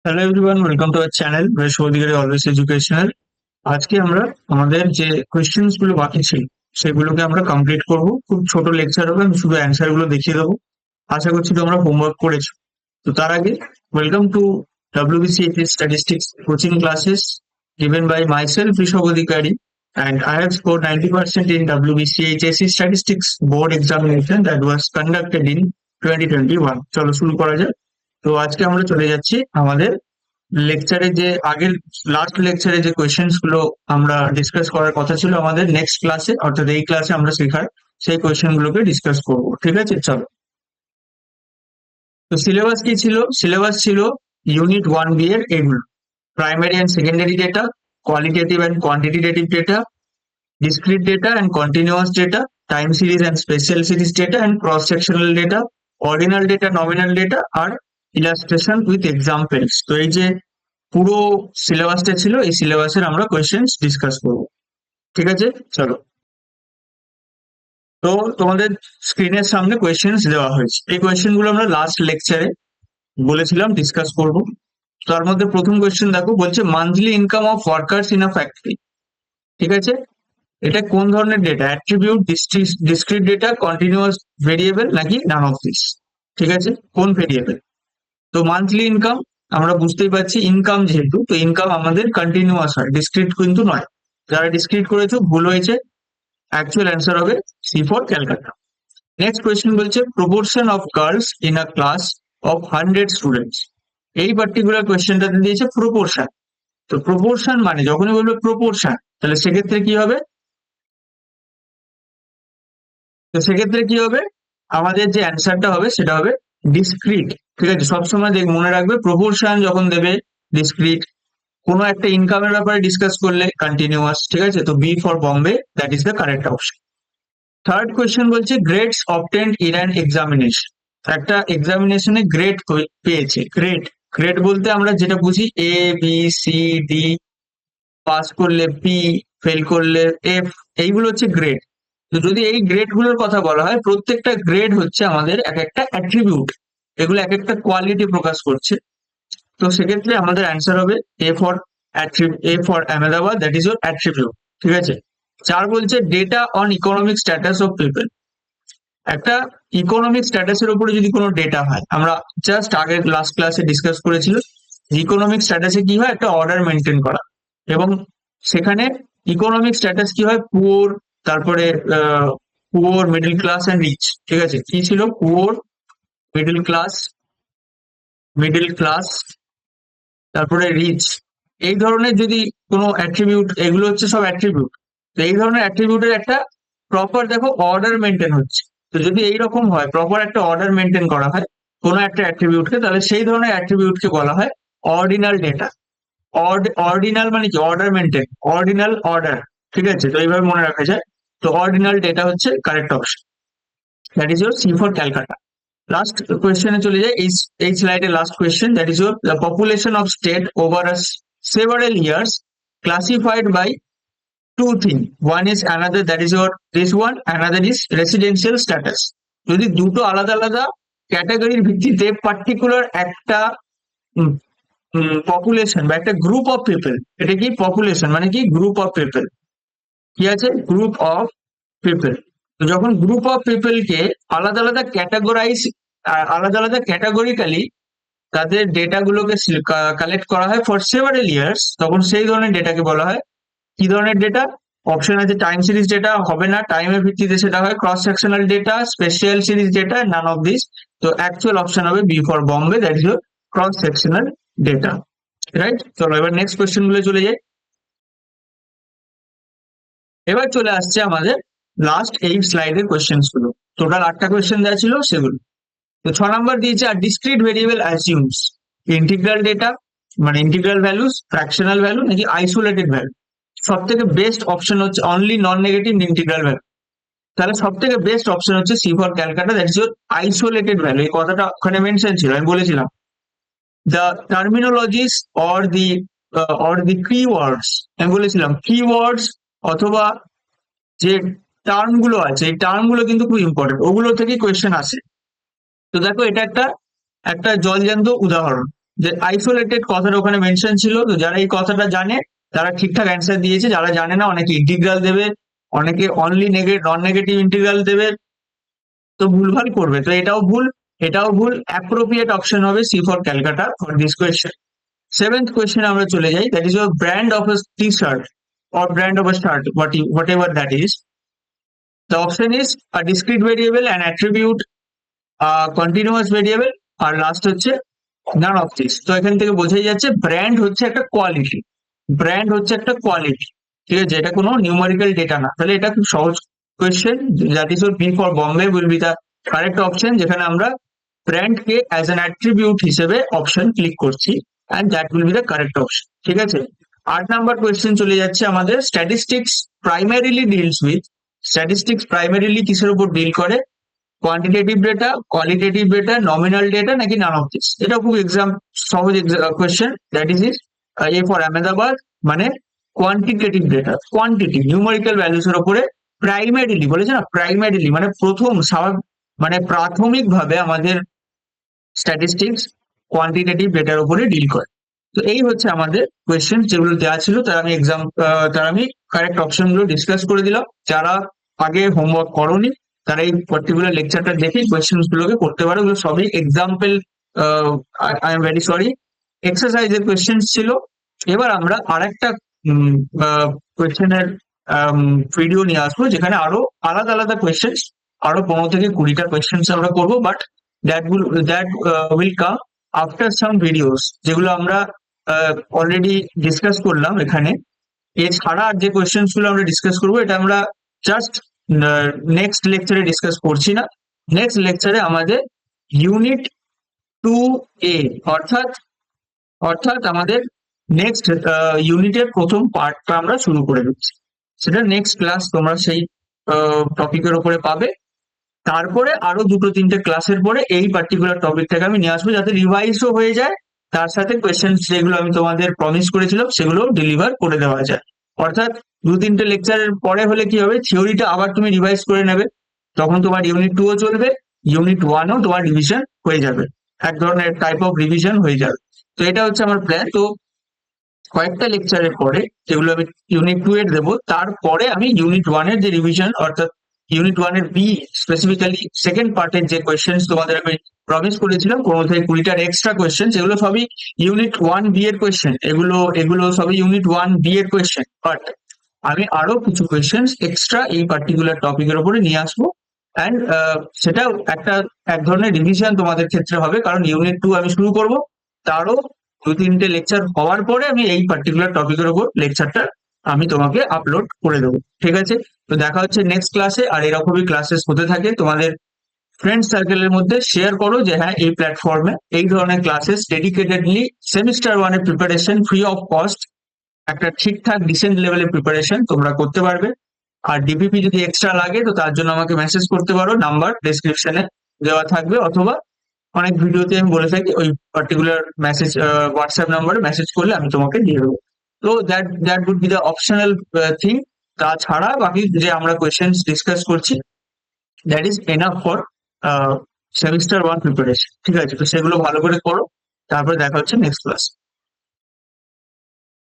Hello everyone, welcome to our channel বৃহস্পতিগারি always educational. আজকে আমরা আমাদের যে কোয়েশ্চেন্স গুলো বাকি ছিল সেগুলোকে আমরা কমপ্লিট করব। খুব ছোট লেকচার হবে, আমি শুধু অ্যান্সার গুলো দেখিয়ে দেবো। আশা করছি তোমরা হোমওয়ার্ক করেছো। তো তার আগে welcome to WBCHS statistics coaching classes given by myself Rishabh Adhikari, and I have scored 90% in WBCHS statistics board examination that was conducted in 2021. চলো শুরু করা যাক। তো আজকে আমরা চলে যাচ্ছি আমাদের লেকচারে, যে আগের লাস্ট লেকচারে যে কোয়েশ্চেন্স গুলো আমরা ডিসকাস করার কথা ছিল আমাদের নেক্সট ক্লাসে, অর্থাৎ এই ক্লাসে আমরা শেখার সেই কোয়েশ্চেন গুলোকে ডিসকাস করবো। ঠিক আছে, চলো। তো সিলেবাস কি ছিল? সিলেবাস ছিল ইউনিট 1B এর এগুলো: primary and secondary data, qualitative and quantitative data, discrete data and continuous data, time series and special series data, and cross sectional data, ordinal data, nominal data, আর illustration with examples। তো এই যে পুরো সিলেবাসটা ছিল, এই সিলেবাসের আমরা কোয়েশ্চেন্স ডিসকাস করব। ঠিক আছে, চলো। তো তোমাদের স্ক্রিনের সামনে কোয়েশ্চেন্স দেওয়া হয়েছে। এই কোয়েশ্চেন গুলো আমরা লাস্ট লেকচারে বলেছিলাম ডিসকাস করব। তার মধ্যে প্রথম কোয়েশ্চেন দেখো, বলছে monthly income of workers in a factory. ঠিক আছে, এটা কোন ধরনের data? Attribute, discrete data, continuous variable, নাকি নান অফ দিস? ঠিক আছে, কোন ভেরিয়েবল? তো মান্থলি ইনকাম আমরা বুঝতেই পারছি, ইনকাম যেহেতু, তো ইনকাম আমাদের কন্টিনিউয়াস হয়, ডিসক্রিট কিন্তু নয়। যারা ডিসক্রিট করেছো ভুল হয়েছে, অ্যাকচুয়াল অ্যান্সার হবে C for Calcutta. Next question বলছে proportion of girls in a class of 100 students. এই পার্টিকুলার কোয়েশ্চেনটাতে দিয়েছে প্রপোর্শন। তো প্রপোর্শন মানে যখনই বলবে প্রপোর্শন, তাহলে সেক্ষেত্রে কি হবে? তো সেক্ষেত্রে কি হবে? আমাদের যে অ্যান্সারটা হবে সেটা হবে ডিসক্রিট। ঠিক আছে, সবসময় মনে রাখবে প্রপোর্শন যখন দেবে ডিসক্রিট, কোনো একটা ইনকামের ব্যাপারে ডিসকাস করলে কন্টিনিউয়াস। ঠিক আছে, তো B for Bombay, that is the correct option. Third question বলছে grades obtained in an examination. একটা এক্সামিনেশনে গ্রেড পেয়েছে। গ্রেড, গ্রেড বলতে আমরা যেটা বুঝি A B C D, pass করলে P, ফেল করলে F, এইগুলো হচ্ছে গ্রেড। তো যদি এই গ্রেড গুলোর কথা বলা হয়, প্রত্যেকটা গ্রেড হচ্ছে আমাদের এক একটা অ্যাট্রিবিউট, এগুলো এক একটা কোয়ালিটি প্রকাশ করছে। তো সেক্ষেত্রে আমাদের অ্যান্সার হবে এ for Ahmedabad, that is your attribute. ঠিক আছে। চার বলছে data on economic status of people. একটা ইকোনমিক স্ট্যাটাসের উপরে যদি কোনো ডেটা হয়, আমরা জাস্ট আগের লাস্ট ক্লাসে ডিসকাস করেছিল ইকোনমিক স্ট্যাটাসে কি হয়, একটা অর্ডার মেনটেন করা, এবং সেখানে ইকোনমিক স্ট্যাটাস কি হয়, পুওর, তারপরে poor, middle class and rich. ঠিক আছে, কি ছিল? Poor, middle class, middle class, তারপরে রিচ। এই ধরনের যদি কোনো অ্যাট্রিবিউট, এগুলো হচ্ছে সব অ্যাট্রিবিউট। তো এই ধরনের অ্যাট্রিবিউটের একটা প্রপার দেখো অর্ডার মেনটেন হচ্ছে। তো যদি এইরকম হয়, প্রপার একটা অর্ডার মেনটেন করা হয় কোনো একটা অ্যাট্রিবিউটকে, তাহলে সেই ধরনের অ্যাট্রিবিউটকে বলা হয় অর্ডিনাল ডেটা। অর্ডিনাল মানে কি? Order maintain, ordinal order. ঠিক আছে, তো এইভাবে মনে রাখা যায়। তো অর্ডিনাল ডেটা হচ্ছে correct option, that is your C for Calcutta. Last কোয়েশ্চেনে চলে যায়, এই স্লাইডের last question, that is your the population of state over several years classified by two things. One is another, that is your this one, another is residential status. যদি দুটো আলাদা আলাদা ক্যাটাগরির ভিত্তিতে পার্টিকুলার একটা পপুলেশন বা একটা গ্রুপ অফ পিপল, এটা কি পপুলেশন মানে কি? Group of people. কি আছে? Group of people. তো যখন গ্রুপ অফ পিপলকে আলাদা আলাদা ক্যাটাগরাইজ, আলাদা আলাদা ক্যাটাগরিক্যালি তাদের ডেটাগুলোকে কালেক্ট করা হয় ফর সেভারেল ইয়ার্স, তখন সেই ধরনের ডেটাকে বলা হয় কি ধরনের ডেটা? অপশন আছে টাইম সিরিজ ডেটা, হবে না, টাইমের ভিত্তিতে সেটা হয় cross sectional data, special series data, none of this. তো অ্যাকচুয়াল অপশন হবে B for Bombay, that is cross sectional data. Right, চলো এবার নেক্সট কোয়েশ্চেন গুলো চলে যাই। এবার চলে আসছে আমাদের লাস্ট এই স্লাইডের কোয়েশ্চেন্স গুলো। টোটাল 8টা কোয়েশ্চেন দেওয়া ছিল সেগুলো। তো 6 নাম্বার দিয়েছে আর discrete variable assumes integral data, মানে ইন্টিগ্রাল ভ্যালুস, ফ্র্যাকশনাল ভ্যালু, নাকি আইসোলেটেড ভ্যালু। সব থেকে বেস্ট অপশন হচ্ছে only non negative integral value. তাহলে সব থেকে বেস্ট অপশন হচ্ছে C for Calcutta, that is your isolated value. এই কথাটা ওখানে মেনশন ছিল, আমি বলেছিলাম the terminologies or the keywords, আমি বলেছিলাম কিওয়ার্ডস অথবা যে টার্ম গুলো আছে, এই টার্ম গুলো কিন্তু খুব ইম্পর্টেন্ট, ওগুলো থেকে কোয়েশ্চেন আসে। তো দেখো এটা একটা একটা জলজান্ত উদাহরণ। যে আইসোলেটেড কথাটা ওখানে মেনশন ছিল, তো যারা এই কথাটা জানে তারা ঠিকঠাক অ্যান্সার দিয়েছে, যারা জানে না অনেকে ইন্টিগ্রাল দেবে, অনেকে অনলি নন নেগেটিভ ইন্টিগ্রাল দেবে, তো ভুলভাল করবে, তো এটাও ভুল, এটাও ভুল। অ্যাপ্রোপ্রিয়েট অপশন হবে C for Calcutta for this question. Seventh question আমরা চলে যাই, that is your brand of a t-shirt or brand of a shirt, whatever that is. The option is a discrete variable, an attribute, a continuous variable, আর last হচ্ছে none of this। তো এখান থেকে বোঝাই যাচ্ছে ব্র্যান্ড হচ্ছে একটা quality, brand হচ্ছে একটা কোয়ালিটি, ঠিক আছে, এটা কোনো নিউমারিক্যাল ডেটা না। তাহলে এটা খুব সহজ question, that is B for Bombay will be the correct option, যেখানে আমরা ব্র্যান্ডকে অ্যাজ অ্যান অ্যাট্রিবিউট হিসেবে অপশন ক্লিক করছি, and that will be the correct option, ঠিক আছে। 8 নাম্বার কোয়েশ্চেন চলে যাচ্ছে আমাদের, statistics primarily deals with, statistics primarily কিসের উপর ডিল করে, quantitative data, qualitative data, nominal data, নাকি নান অফ দিস। এটা খুব সহজ question, that is A for Ahmedabad, মানে quantitative data, quantity numerical values এর উপরে প্রাইমারিলি বলেছে না, প্রাইমারিলি মানে প্রথম মানে প্রাথমিক ভাবে আমাদের স্ট্যাটিস্টিক্স কোয়ান্টিটেটিভ ডেটার উপরে ডিল করে। তো এই হচ্ছে আমাদের কোয়েশ্চেন যেগুলো দেওয়া ছিল, তার আমি কারেক্ট অপশন গুলো ডিসকাস করে দিলাম। যারা আগে হোমওয়ার্ক করোনি তারা এই পার্টিকুলার লেকচারটা দেখে কোয়েশ্চেন গুলোকে করতে পারো, এগুলো সবই example, I am very sorry, এক্সারসাইজের কোয়েশ্চেন ছিল। এবার আমরা আরেকটা কোয়েশ্চেনের ভিডিও নিয়ে আসবো, যেখানে আরো আলাদা আলাদা কোয়েশ্চেন, আরো 15 থেকে 20টা কোয়েশ্চেন আমরা করবো, but that will come after some videos, যেগুলো আমরা অলরেডি ডিসকাস করলাম এখানে। এছাড়া আর যে কোয়েশ্চেন গুলো আমরা ডিসকাস করবো, এটা আমরা জাস্ট নেক্সট লেকচারে ডিসকাস করছি না, নেক্সট লেকচারে আমাদের ইউনিট 2A, অর্থাৎ অর্থাৎ আমাদের নেক্সট ইউনিটের প্রথম পার্টটা আমরা শুরু করে দিচ্ছি, সেটা নেক্সট ক্লাস তোমরা সেই টপিকের উপরে পাবে। তারপরে আরো 2-3টে ক্লাসের পরে এই পার্টিকুলার টপিকটাকে আমি নিয়ে আসবো, যাতে রিভাইজও হয়ে যায়, তার সাথে কোয়েশ্চেন যেগুলো আমি তোমাদের প্রমিস করেছিলাম সেগুলো ডেলিভার করে দেওয়া যায়। অর্থাৎ 2-3টে লেকচারের পরে হলে কি হবে, থিওরিটা আবার তুমি রিভাইজ করে নেবে, তখন তোমার ইউনিট 2ও চলবে, ইউনিট 1ও তোমার রিভিশন হয়ে যাবে, এক ধরনের টাইপ অফ রিভিশন হয়ে যাবে। তো এটা হচ্ছে আমার প্ল্যান। তো কয়েকটা লেকচারের পরে, যেগুলো আমি ইউনিট 2 এর দেবো, তারপরে আমি ইউনিট 1 এর যে রিভিশন, অর্থাৎ ইউনিট 1 এর বি, স্পেসিফিক্যালি সেকেন্ড পার্টের যে কোয়েশ্চেন তোমাদের আমি প্রমিস করেছিলাম 15 থেকে 20টার এক্সট্রা কোয়েশ্চেন, যেগুলো সবই ইউনিট 1B এর কোয়েশ্চেন, এগুলো সবই ইউনিট 1B এর কোয়েশ্চেন, বাট আমি আরো কিছু কোয়েশ্চেন এক্সট্রা এই পার্টিকুলার টপিকের উপরে নিয়ে আসবো, অ্যান্ড সেটাও এক ধরনের রিভিশন তোমাদের ক্ষেত্রে হবে, কারণ ইউনিট 2 আমি শুরু করব, তারও 2-3টে লেকচার হওয়ার পরে আমি এই পার্টিকুলার টপিকের উপর লেকচারটা আমি তোমাকে আপলোড করে দেবো, ঠিক আছে। তো দেখা হচ্ছে নেক্সট ক্লাসে, আর এরকমই ক্লাসেস হতে থাকে, তোমাদের ফ্রেন্ড সার্কেলের মধ্যে শেয়ার করো যে হ্যাঁ এই প্ল্যাটফর্মে এই ধরনের ক্লাসেস ডেডিকেটেডলি সেমিস্টার 1 এর প্রিপারেশন ফ্রি অফ কস্ট, একটা ঠিকঠাক ডিসেন্ট লেভেলের প্রিপারেশন তোমরা করতে পারবে। আর ডিপিপি যদি এক্সট্রা লাগে তো তার জন্য আমাকে মেসেজ করতে পারো, নাম্বার ডেসক্রিপশনে দেওয়া থাকবে, অথবা অনেক ভিডিওতে আমি বলে থাকি ওই পার্টিকুলার মেসেজ হোয়াটসঅ্যাপ নাম্বারে মেসেজ করলে আমি তোমাকে দিয়ে দেবো। তো that would be the optional thing. তাছাড়া বাকি যে আমরা কোয়েশ্চেন ডিসকাস করছি, that is enough for semester 1 preparation, ঠিক আছে। তো সেগুলো ভালো করে করো, তারপরে দেখা হচ্ছে নেক্সট ক্লাস।